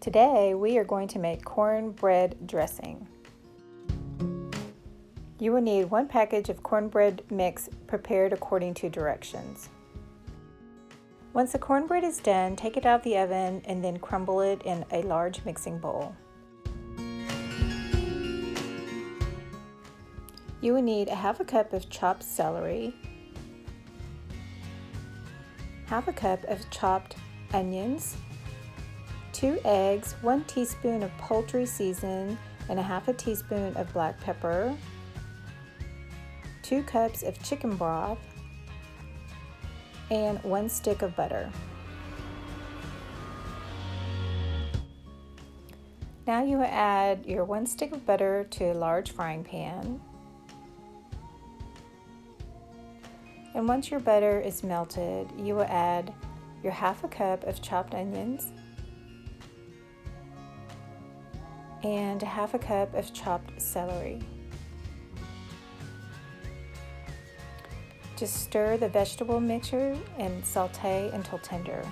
Today we are going to make cornbread dressing. You will need 1 package of cornbread mix prepared according to directions. Once the cornbread is done, take it out of the oven and then crumble it in a large mixing bowl. You will need 1/2 cup of chopped celery, 1/2 cup of chopped onions, 2 eggs, 1 teaspoon of poultry season, and 1/2 teaspoon of black pepper, 2 cups of chicken broth, and 1 stick of butter. Now you will add your 1 stick of butter to a large frying pan. And once your butter is melted, you will add your 1/2 cup of chopped onions and 1/2 cup of chopped celery. Just stir the vegetable mixture and saute until tender.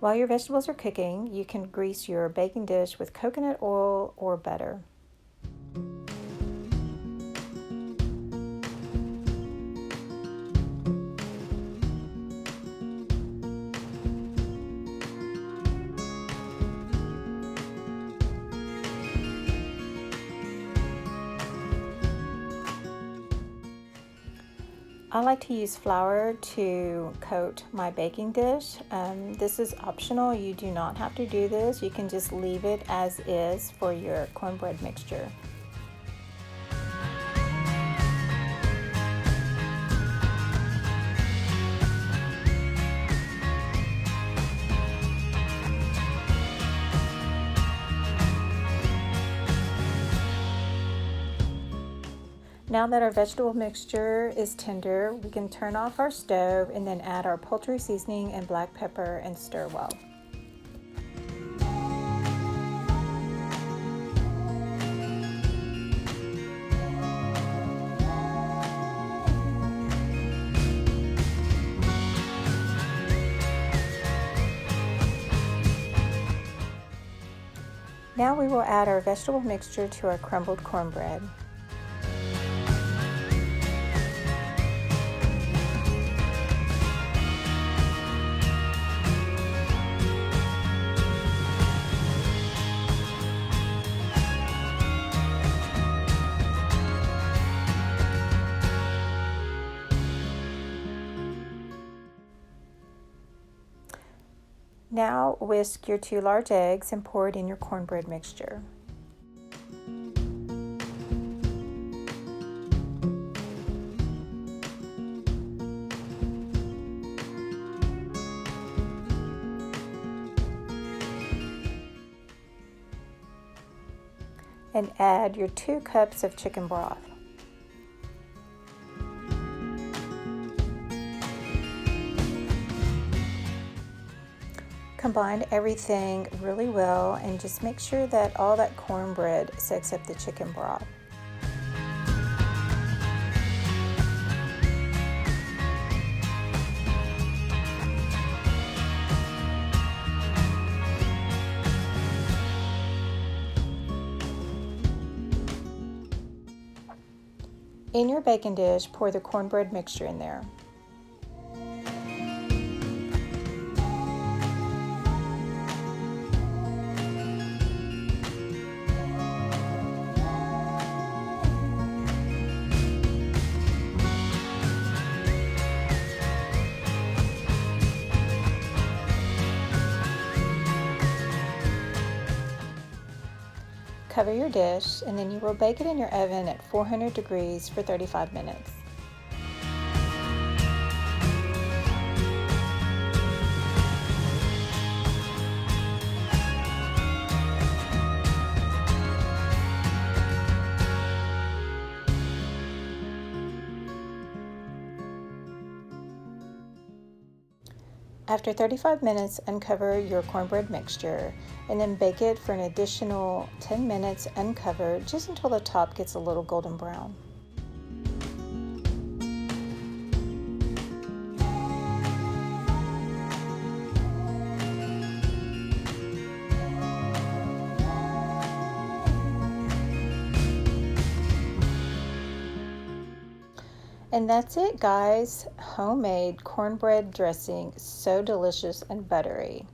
While your vegetables are cooking, you can grease your baking dish with coconut oil or butter. I like to use flour to coat my baking dish. This is optional. You do not have to do this. You can just leave it as is for your cornbread mixture. Now that our vegetable mixture is tender, we can turn off our stove and then add our poultry seasoning and black pepper and stir well. Now we will add our vegetable mixture to our crumbled cornbread. Now whisk your 2 large eggs and pour it in your cornbread mixture. And add your 2 cups of chicken broth. Combine everything really well and just make sure that all that cornbread soaks up the chicken broth. In your baking dish, pour the cornbread mixture in there. Cover your dish and then you will bake it in your oven at 400 degrees for 35 minutes. After 35 minutes, uncover your cornbread mixture and then bake it for an additional 10 minutes uncovered, just until the top gets a little golden brown. And that's it, guys. Homemade cornbread dressing, so delicious and buttery.